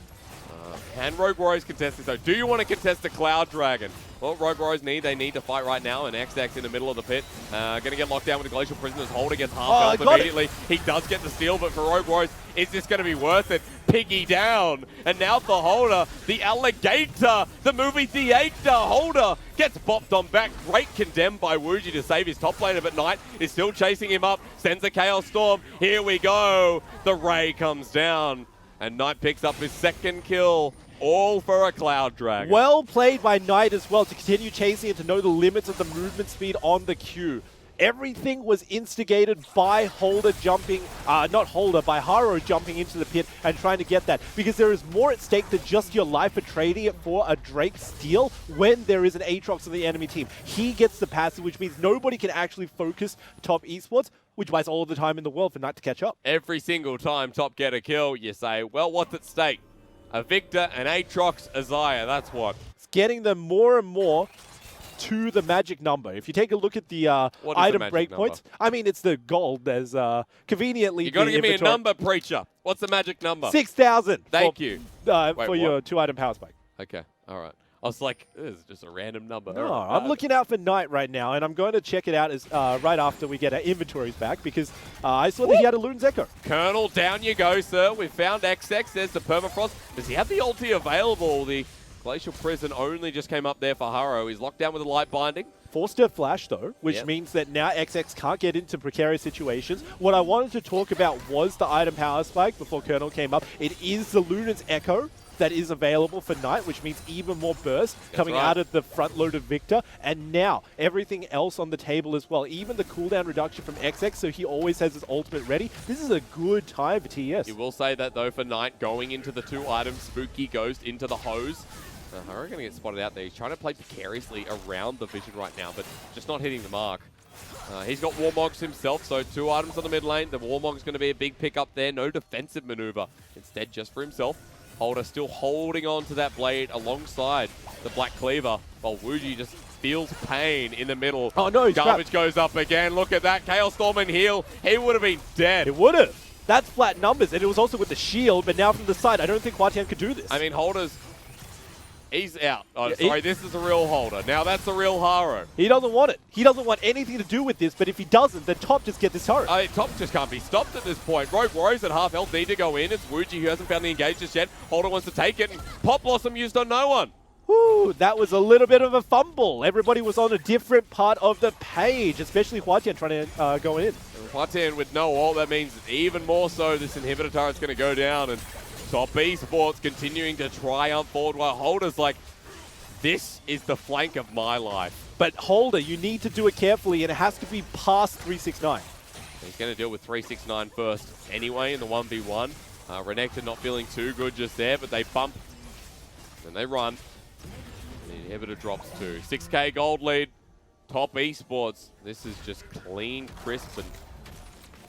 Can Rogue Warriors contest this though? Do you want to contest the Cloud Dragon? Well, Rogue Warriors they need to fight right now, and XX in the middle of the pit. Going to get locked down with the Glacial Prisoners. Holder gets half health immediately. He does get the steal, but for Rogue Warriors, is this going to be worth it? Piggy down. And now for Holder, the alligator, the movie theater. Holder gets bopped on back. Great condemned by ZWuJi to save his top laner, but Knight is still chasing him up. Sends a Chaos Storm. Here we go. The Ray comes down. And Knight picks up his second kill, all for a Cloud Dragon. Well played by Knight as well to continue chasing and to know the limits of the movement speed on the Q. Everything was instigated by Holder jumping, by Haro jumping into the pit and trying to get that. Because there is more at stake than just your life for trading it for a Drake steal when there is an Aatrox on the enemy team. He gets the passive, which means nobody can actually focus top esports, which buys all the time in the world for Knight to catch up. Every single time top get a kill, you say, well, what's at stake? A Victor, an Aatrox, a Xayah, that's what. It's getting them more and more to the magic number. If you take a look at the item breakpoints, I mean, it's the gold. There's conveniently you got to give me a number, Preacher. What's the magic number? 6,000. Thank you. For your 2-item power spike. Okay, all right. I was like, this is just a random number. No, right. I'm looking out for Knight right now, and I'm going to check it out as right after we get our inventories back, because I saw that he had a Loon's Echo. Colonel, down you go, sir. We found XX. There's the Permafrost. Does he have the ulti available? The Glacial Prison only just came up there for Haro. He's locked down with the light binding. Forced to flash, though, which means that now XX can't get into precarious situations. What I wanted to talk about was the item power spike before Colonel came up. It is the Luna's Echo that is available for Knight, which means even more burst coming out of the front-loaded Victor. And now, everything else on the table as well. Even the cooldown reduction from XX, so he always has his ultimate ready. This is a good time for TES. You will say that, though, for Knight, going into the 2 items, Spooky Ghost into the hose. Haro going to get spotted out there. He's trying to play precariously around the vision right now, but just not hitting the mark. He's got Warmogs himself, so 2 items on the mid lane. The Warmog's going to be a big pick up there. No defensive maneuver. Instead, just for himself. Holder still holding on to that blade alongside the Black Cleaver, while ZWuJi just feels pain in the middle. Oh no, he's Garbage trapped. goes up again. Look at that. Chaos Storm and heal. He would have been dead. It would have. That's flat numbers, and it was also with the shield, but now from the side, I don't think HuaTian could do this. I mean, Holder's... He's out. Oh, sorry, this is a real Holder. Now that's a real Haro. He doesn't want it. He doesn't want anything to do with this, but if he doesn't, then top just get this turret. Top just can't be stopped at this point. Rogue Warriors at half health need to go in. It's ZWuJi who hasn't found the engage just yet. Holder wants to take it, and Pop Blossom used on no one. Woo, that was a little bit of a fumble. Everybody was on a different part of the page, especially HuaTian trying to go in. HuaTian with no ult, that means even more so this inhibitor turret's going to go down, and top esports continuing to triumph forward while Holder's like, this is the flank of my life. But Holder, you need to do it carefully, and it has to be past 369. He's going to deal with 369 first anyway in the 1v1. Renekton not feeling too good just there, but they bump and they run. And the inhibitor drops too. 6k gold lead, top esports. This is just clean, crisp, and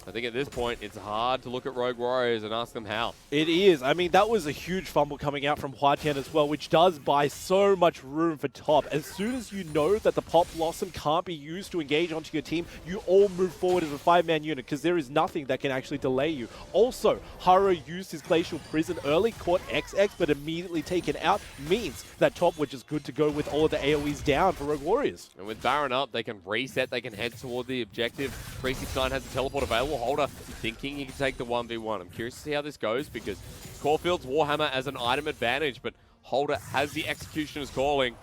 I think at this point, it's hard to look at Rogue Warriors and ask them how. It is. I mean, that was a huge fumble coming out from HuaTian as well, which does buy so much room for top. As soon as you know that the Pop Blossom can't be used to engage onto your team, you all move forward as a 5-man unit because there is nothing that can actually delay you. Also, Haro used his Glacial Prison early, caught XX, but immediately taken out, means that top, which is good to go with all of the AoEs down for Rogue Warriors. And with Baron up, they can reset, they can head toward the objective. 369 has a teleport available Ooh, Holder thinking he can take the 1v1. I'm curious to see how this goes because Caulfield's Warhammer as an item advantage, but Holder has the Executioner's Calling.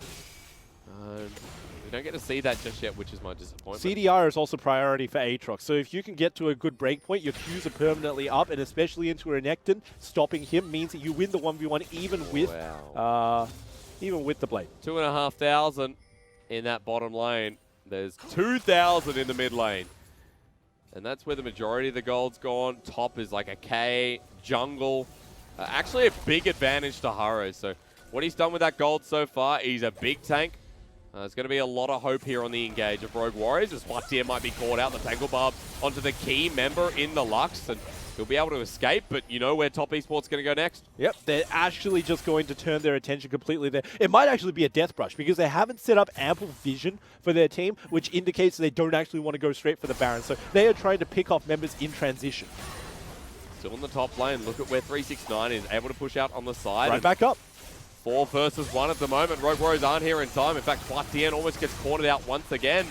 We don't get to see that just yet, which is my disappointment. CDR is also priority for Aatrox, so if you can get to a good breakpoint, your Qs are permanently up, and especially into Renekton, stopping him means that you win the 1v1 even with the Blade. 2,500 in that bottom lane. There's 2,000 in the mid lane. And that's where the majority of the gold's gone. Top is like a K, jungle. Actually a big advantage to Haro. So what he's done with that gold so far, he's a big tank. There's going to be a lot of hope here on the engage of Rogue Warriors as HuaTian might be caught out. The Tangle Barb onto the key member in the Lux, and he'll be able to escape, but you know where Top Esports going to go next? Yep, they're actually just going to turn their attention completely there. It might actually be a death brush because they haven't set up ample vision for their team, which indicates they don't actually want to go straight for the Baron. So they are trying to pick off members in transition. Still in the top lane. Look at where 369 is able to push out on the side. Right back up. 4 versus 1 at the moment. Rogue Warriors aren't here in time. In fact, HuaTian almost gets caught out once again.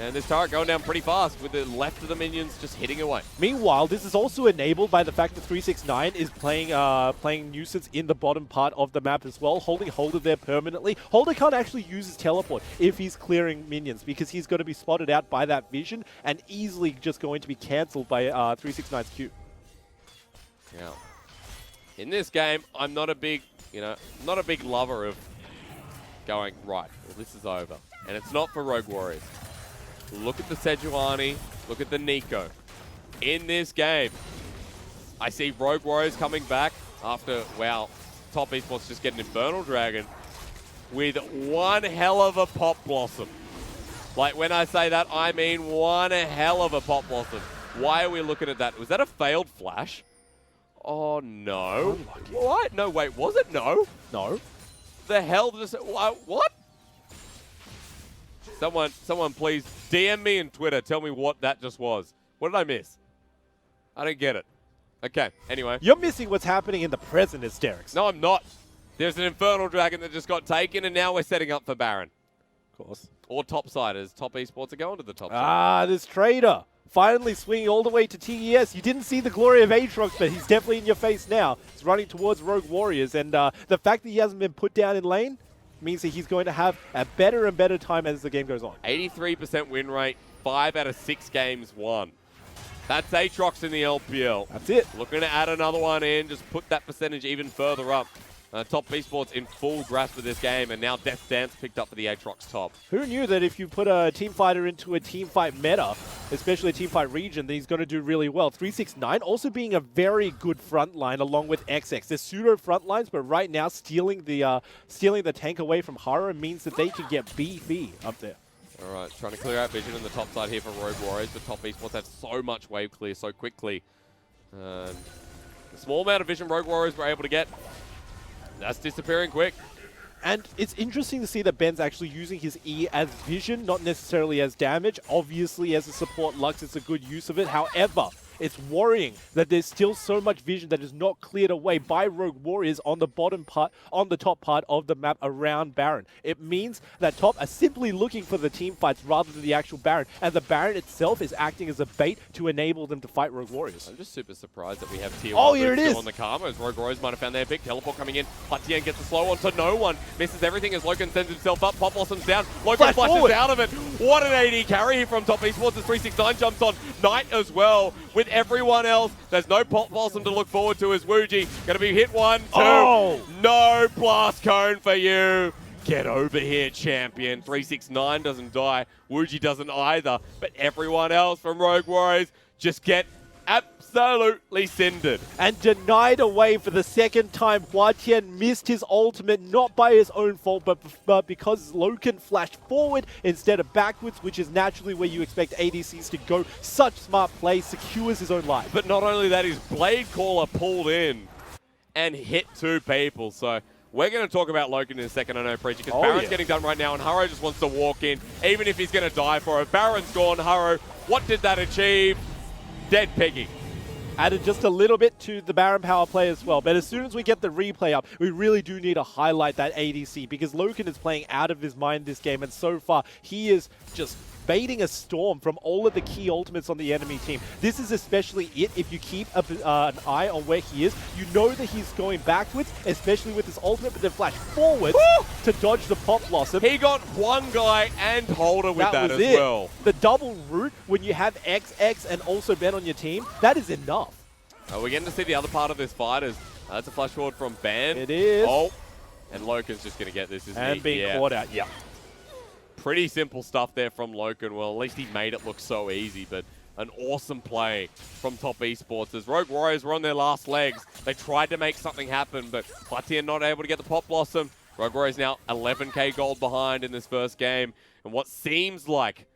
And this turret going down pretty fast with the left of the minions just hitting away. Meanwhile, this is also enabled by the fact that 369 is playing Nuisance in the bottom part of the map as well, holding Holder there permanently. Holder can't actually use his teleport if he's clearing minions because he's going to be spotted out by that vision and easily just going to be cancelled by 369's Q. Yeah. In this game, I'm not a big, not a big lover of going, right, well, this is over. And it's not for Rogue Warriors. Look at the Sejuani, look at the Nico. In this game, I see Rogue Warriors coming back after, wow, Top Esports just get an Infernal Dragon with one hell of a Pop Blossom. Like, when I say that, I mean one hell of a Pop Blossom. Why are we looking at that? Was that a failed flash? Oh, no. What? No, wait, was it? No. No. The hell just... What? Someone please DM me on Twitter. Tell me what that just was. What did I miss? I don't get it. Okay, anyway. You're missing what's happening in the present, Asterix. No, I'm not. There's an Infernal Dragon that just got taken, and now we're setting up for Baron. Of course. Or topside, as Top Esports are going to the top side. Ah, this trader. Finally swinging all the way to TES. You didn't see the glory of Aatrox, but he's definitely in your face now. He's running towards Rogue Warriors, and the fact that he hasn't been put down in lane means that he's going to have a better and better time as the game goes on. 83% win rate, 5 out of 6 games won. That's Aatrox in the LPL. That's it. Looking to add another one in, just put that percentage even further up. Top Esports in full grasp of this game, and now Death Dance picked up for the Aatrox top. Who knew that if you put a team fighter into a team fight meta, especially a team fight region, then he's going to do really well. 369 also being a very good front line along with XX. They're pseudo front lines, but right now stealing the tank away from Haro means that they can get beefy up there. All right, trying to clear out vision on the top side here for Rogue Warriors, but Top Esports had so much wave clear so quickly. The small amount of vision Rogue Warriors were able to get, that's disappearing quick. And it's interesting to see that Ben's actually using his E as vision, not necessarily as damage. Obviously, as a support Lux, it's a good use of it. However, it's worrying that there's still so much vision that is not cleared away by Rogue Warriors on the bottom part, on the top part of the map around Baron. It means that Top are simply looking for the team fights rather than the actual Baron, and the Baron itself is acting as a bait to enable them to fight Rogue Warriors. I'm just super surprised that we have tier 1 here it is. on the Karmos. Rogue Warriors might have found their pick. Teleport coming in. HuaTian gets the slow on to no one. Misses everything as LokeN sends himself up. Pop Blossom's down. LokeN flashes out of it. What an AD carry here from Top Esports as 369 jumps on. Knight as well with everyone else. There's no Pop Blossom to look forward to as ZWuJi going to be hit 1, 2. Oh. No blast cone for you. Get over here, champion. 369 doesn't die. ZWuJi doesn't either. But everyone else from Rogue Warriors just get absolutely cindered. And denied away for the second time. HuaTian missed his ultimate, not by his own fault, but because LokeN flashed forward instead of backwards, which is naturally where you expect ADCs to go. Such smart play, secures his own life. But not only that, his Blade Caller pulled in and hit 2 people. So we're going to talk about LokeN in a second, I know, Preacher, because Baron's getting done right now, and Haro just wants to walk in, even if he's going to die for it. Baron's gone, Haro, what did that achieve? Dead Peggy. Added just a little bit to the Baron power play as well. But as soon as we get the replay up, we really do need to highlight that ADC because LokeN is playing out of his mind this game. And so far, he is just baiting a storm from all of the key ultimates on the enemy team. This is especially it. If you keep an eye on where he is, you know that he's going backwards, especially with his ultimate, but then flash forwards to dodge the Pop Blossom. He got Huanggai and Holder with that as well. The double root when you have XX and also Ben on your team, that is enough. We're getting to see the other part of this fight as that's a flash forward from Ben. It is. Oh, and LokeN's just going to get this, isn't he? And being caught out, yeah. Pretty simple stuff there from LokeN. Well, at least he made it look so easy, but an awesome play from Top Esports. As Rogue Warriors were on their last legs, they tried to make something happen, but HuaTian not able to get the Pop Blossom. Rogue Warriors now 11k gold behind in this first game. And what seems like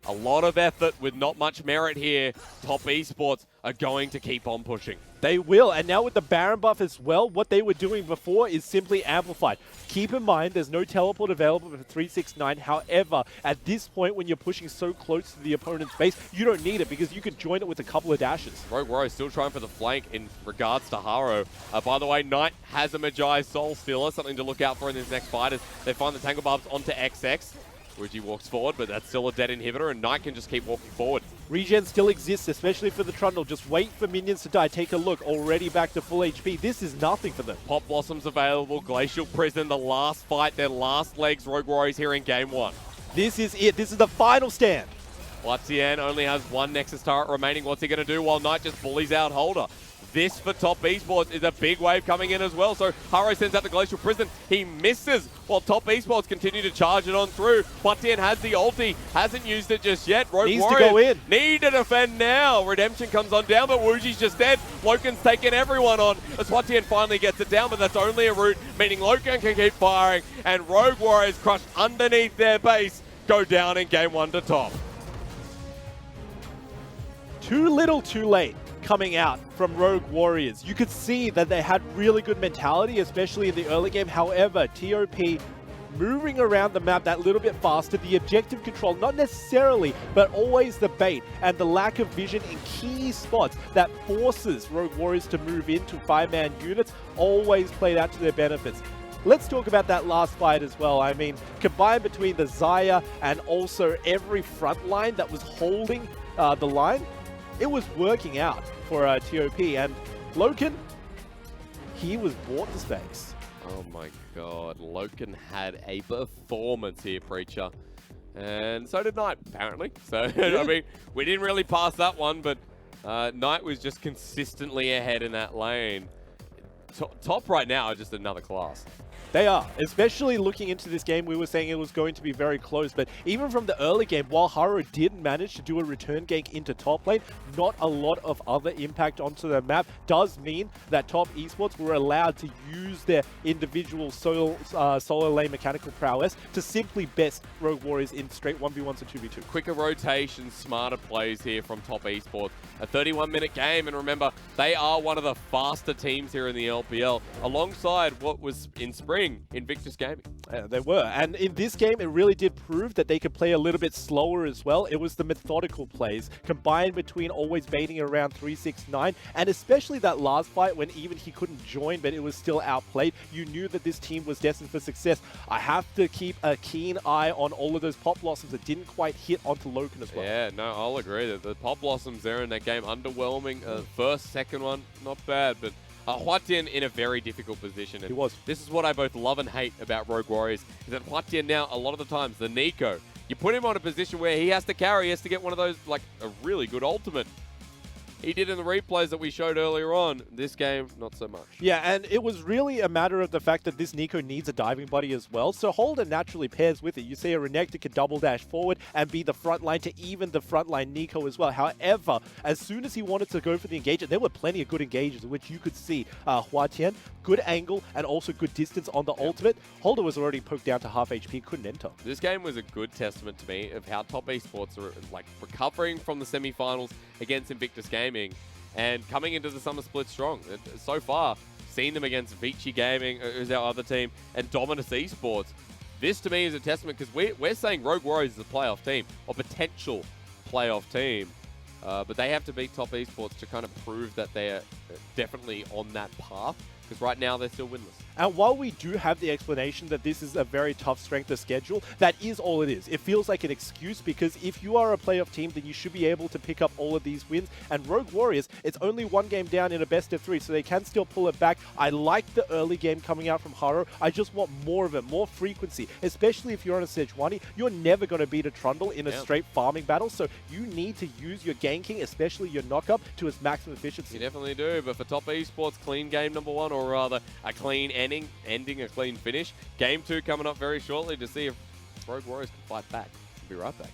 a lot of effort with not much merit here, Top Esports are going to keep on pushing. They will, and now with the Baron buff as well, what they were doing before is simply amplified. Keep in mind, there's no teleport available for 369. However, at this point, when you're pushing so close to the opponent's base, you don't need it because you can join it with a couple of dashes. Rogue Warriors still trying for the flank in regards to Haro. By the way, Knight has a Magi Soul Stealer, something to look out for in this next fight as they find the Tangle Barbs onto XX. ZWuJi walks forward, but that's still a dead inhibitor, and Knight can just keep walking forward. Regen still exists, especially for the Trundle. Just wait for minions to die. Take a look. Already back to full HP. This is nothing for them. Pop Blossom's available. Glacial Prison, the last fight, their last legs. Rogue Warriors here in game one. This is it. This is the final stand. HuaTian only has one Nexus turret remaining. What's he going to do while Knight just bullies out Holder? This for Top Esports is a big wave coming in as well. So Haro sends out the Glacial Prison. He misses while Top Esports continue to charge it on through. HuaTian has the ulti. Hasn't used it just yet. Rogue Needs Warriors to go in. need to defend now. Redemption comes on down, but ZWuJi's just dead. LokeN's taking everyone on as HuaTian finally gets it down, but that's only a root, meaning LokeN can keep firing. And Rogue Warriors crushed underneath their base go down in game one to Top. Too little, too late coming out from Rogue Warriors. You could see that they had really good mentality, especially in the early game. However, TOP moving around the map that little bit faster, the objective control, not necessarily, but always the bait, and the lack of vision in key spots that forces Rogue Warriors to move into 5-man units always played out to their benefits. Let's talk about that last fight as well. I mean, combined between the Xayah and also every front line that was holding the line, it was working out for TOP, and LokeN, he was brought to space. Oh my god, LokeN had a performance here, Preacher. And so did Knight, apparently. So, I mean, we didn't really pass that one, but Knight was just consistently ahead in that lane. Top right now are just another class. They are, especially looking into this game. We were saying it was going to be very close, but even from the early game, while Haro did manage to do a return gank into top lane, not a lot of other impact onto the map does mean that Top Esports were allowed to use their individual solo lane mechanical prowess to simply best Rogue Warriors in straight 1v1s and 2v2. Quicker rotations, smarter plays here from Top Esports. A 31-minute game, and remember, they are one of the faster teams here in the LPL, alongside what was in spring Invictus Gaming. They were, and in this game it really did prove that they could play a little bit slower as well. It was the methodical plays combined between always baiting around 369, and especially that last fight when even he couldn't join but it was still outplayed. You knew that this team was destined for success. I have to keep a keen eye on all of those Pop Blossoms that didn't quite hit onto LokeN as well. Yeah, no, I'll agree. The Pop Blossoms there in that game, underwhelming. First, second one, not bad, but HuaTian in a very difficult position. And he was. This is what I both love and hate about Rogue Warriors, is that HuaTian now, a lot of the times, the Nico, you put him on a position where he has to carry, he has to get one of those, like, a really good ultimate. He did in the replays that we showed earlier on. This game, not so much. Yeah, and it was really a matter of the fact that this Nico needs a diving buddy as well. So Holder naturally pairs with it. You see a Renekton can double dash forward and be the front line to even the front line Nico as well. However, as soon as he wanted to go for the engagement, there were plenty of good engages in which you could see HuaTian, good angle and also good distance on the ultimate. Holder was already poked down to half HP, couldn't enter. This game was a good testament to me of how Top Esports are like recovering from the semifinals against Invictus Gaming and coming into the Summer Split strong. So far, seen them against ZWuJi Gaming, who's our other team, and Dominus Esports. This to me is a testament because we're saying Rogue Warriors is a playoff team, or potential playoff team. But they have to beat top esports to kind of prove that they're definitely on that path. Because right now they're still winless. And while we do have the explanation that this is a very tough strength of schedule, that is all it is. It feels like an excuse because if you are a playoff team, then you should be able to pick up all of these wins. And Rogue Warriors, it's only one game down in a best of 3, so they can still pull it back. I like the early game coming out from Haro. I just want more of it, more frequency, especially if you're on a Sejuani. You're never going to beat a Trundle in a straight farming battle, so you need to use your ganking, especially your knockup, to its maximum efficiency. You definitely do, but for top esports, clean game number 1, or rather a clean ending, a clean finish. Game 2 coming up very shortly to see if Rogue Warriors can fight back. We'll be right back.